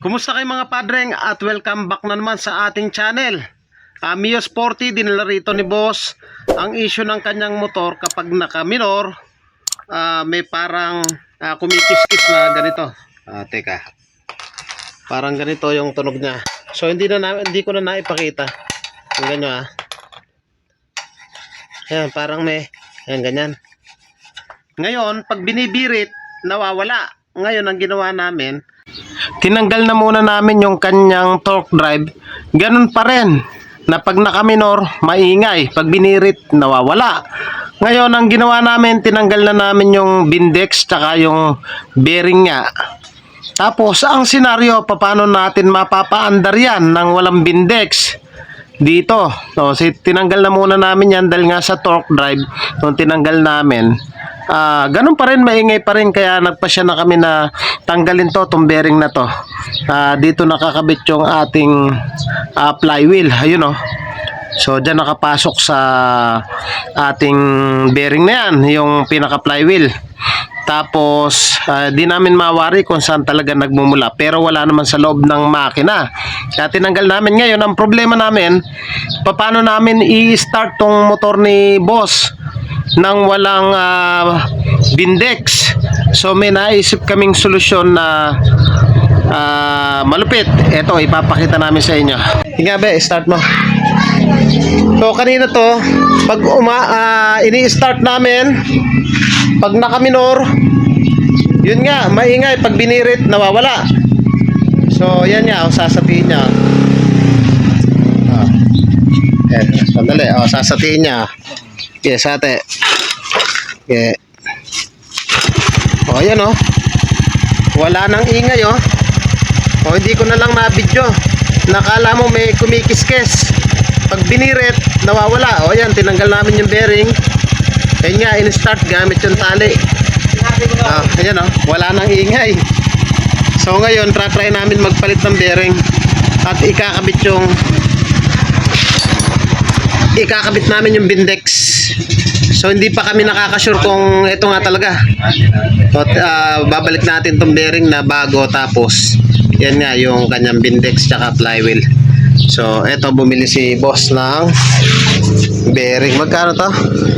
Kumusta kayo mga padreng at welcome back na naman sa ating channel. Mio Sporty, dinala rito ni boss ang issue ng kanyang motor kapag naka-minor, may parang kumikiskis na ganito. Teka, parang ganito yung tunog niya. So hindi ko na naipakita. Tingnan nyo Ayan, parang may ganyan. Ngayon, pag binibirit, nawawala. Ngayon, ang ginawa namin, tinanggal na muna namin yung kanyang torque drive. Ganun pa rin na pag nakaminor, maingay. Pag binirit, nawawala. Ngayon, ang ginawa namin, tinanggal na namin yung bindex tsaka yung bearing nga. Tapos, ang senaryo, paano natin mapapaandar yan ng walang bindex dito? So, tinanggal na muna namin yan dahil nga sa torque drive, nung tinanggal namin, ganun pa rin, maingay pa rin, kaya nagpasya na kami na tanggalin itong bearing na to. Dito nakakabit yung ating flywheel, ayun So dyan nakapasok sa ating bearing na yan, yung pinaka flywheel. Tapos di namin mawari kung saan talaga nagmumula, pero wala naman sa loob ng makina. Kaya tinanggal namin. Ngayon, ang problema namin, paano namin i-start tong motor ni boss nang walang bindex. So may naisip kaming solusyon na malupit. Ito, ipapakita namin sa inyo. Hinga be, start mo. So kanina to, pag ini-start namin, pag nakaminor, yun nga, maingay. Pag binirit, nawawala. So yan nga, sasatiin niya. Sandali, sasatiin niya. Yes, ate. Okay. Ayan wala nang ingay hindi ko na lang na-video. Nakala mo may kumikiskis. Pag binirit, nawawala. Ayan, tinanggal namin yung bearing. Ayan nga, in-start gamit yung tali. Ayan wala nang ingay. So ngayon, try namin magpalit ng bearing at ikakabit namin yung bindex. So hindi pa kami nakakasure kung ito nga talaga. Babalik natin tong bearing na bago, tapos yan nga yung kanyang bindex tsaka flywheel. So ito, bumili si boss ng bearing. Magkano to?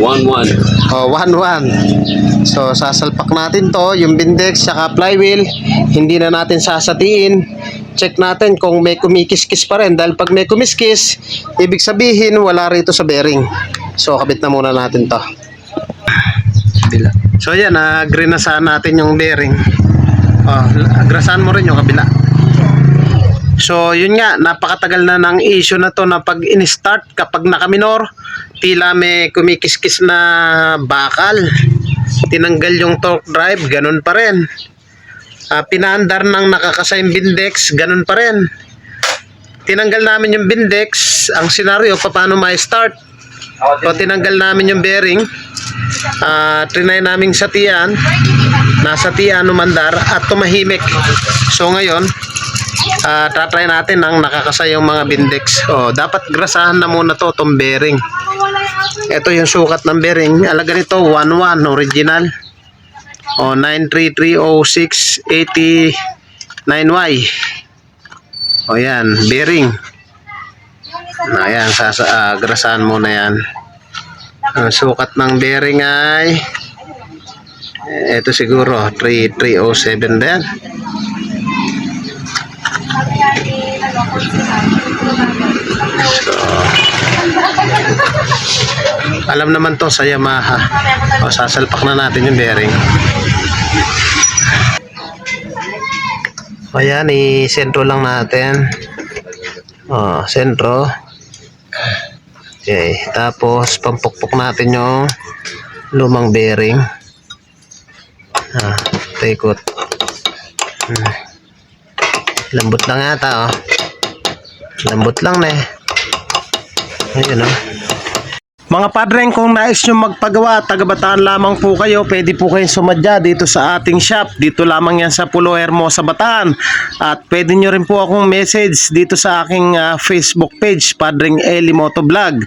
1-1. 1-1. So sasalpak natin to, yung bindex tsaka flywheel. Hindi na natin sasatiin. Check natin kung may kumikiskis pa rin, dahil pag may kumiskis, ibig sabihin wala rito sa bearing. So kabit na muna natin to. So yan, grinasahan natin yung bearing. Grasahan mo rin yung kabila. So yun nga, napakatagal na ng issue na to, na pag in-start kapag nakaminor, tila may kumikiskis na bakal. Tinanggal yung torque drive, ganun pa rin. Pinaandar ng nakakasayang bindex, ganun pa rin. Tinanggal namin yung bindex. Ang senaryo, paano ma-start? So tinanggal namin yung bearing, trinay naming satian, nasa tiyan umandar at tumahimik. So ngayon, tatry natin ng nakakasayang mga bindex. Dapat grasahan na muna itong bearing. Ito yung sukat ng bearing. Alaga nito 1-1 original. 9330689Y. Yan, bearing. Ayan, grasahan muna yan. Ang sukat ng bearing ay ito siguro 3307 din. So alam naman to sa Yamaha. Sasalpak na natin yung bearing. Ayan, i-sentro lang natin. Sentro. Okay, tapos pampukpok natin yung lumang bearing. Ikot. Lambot lang yata Lambot lang na Ayun Mga padreng, kung nais nyo magpagawa, taga-Bataan lamang po kayo, pwede po kayong sumadya dito sa ating shop. Dito lamang yan sa Pulo Hermosa, Bataan. At pwede nyo rin po akong message dito sa aking Facebook page, Padring Eli Motovlog,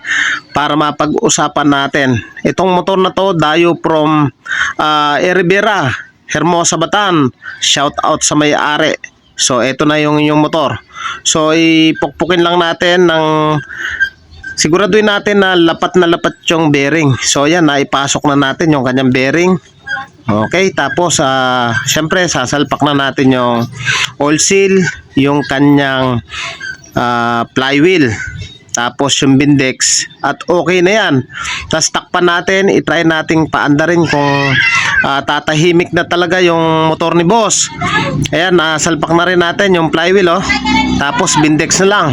para mapag-usapan natin. Itong motor na to, dayo from Rivera, Hermosa, Bataan. Shout out sa may-ari. So ito na yung inyong motor. So ipukpukin lang natin ng siguraduhin natin na lapat yung bearing. So yan, naipasok na natin yung kanyang bearing. Okay, tapos syempre sasalpak na natin yung oil seal, yung kanyang flywheel, tapos yung bindex, at okay na yan. Tapos takpan natin, itry nating paandarin kung tatahimik na talaga yung motor ni boss. Ayan, salpak na rin natin yung flywheel, oh. Tapos bindex na lang.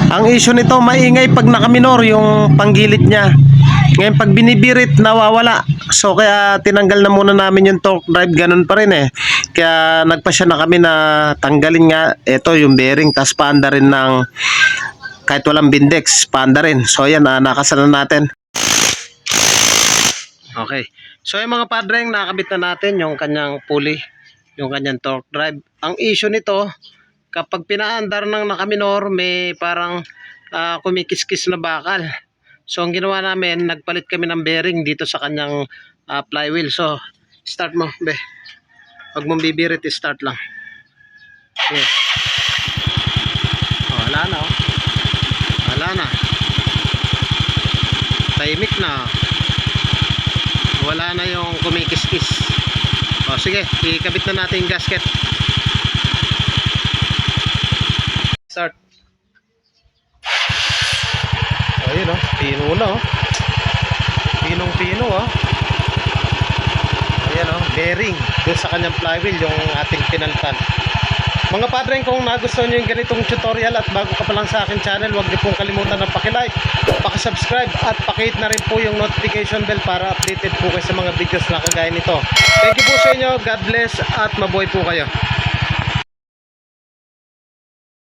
Ang issue nito, maingay pag nakaminor yung panggilid niya. Ngayon pag binibirit, nawawala. So kaya tinanggal na muna namin yung torque drive, ganun pa rin eh. Kaya nagpasya na kami na tanggalin nga ito yung bearing, tas paanda rin ng kahit walang bindex, paanda rin. So ayan, nakasan na natin. Okay. So yung mga padreng, nakakabit na natin yung kanyang pulley, yung kanyang torque drive. Ang issue nito, kapag pinaandar ng nakaminor, may parang kumikiskis na bakal. So ang ginawa namin, nagpalit kami ng bearing dito sa kanyang flywheel. So start mo, be. Huwag mong bibirit, start lang. Okay. Oh, wala na, oh. Wala na. Tahimik na. Wala na yung kumikiskis. O sige, ikabit na natin yung gasket. Start. O yun, oh, pino na, oh. Pinong-pino, oh. Ayan, oh, bearing doon sa kanyang flywheel yung ating pinalitan. Mga padreng, kung nagustuhan nyo yung ganitong tutorial at bago ka pa lang sa akin channel, huwag niyo pong kalimutan na paki-like, paki-subscribe at paki-hit na rin po yung notification bell para updated po kayo sa mga videos na kagaya nito. Thank you po sa inyo, God bless at mabuhay po kayo.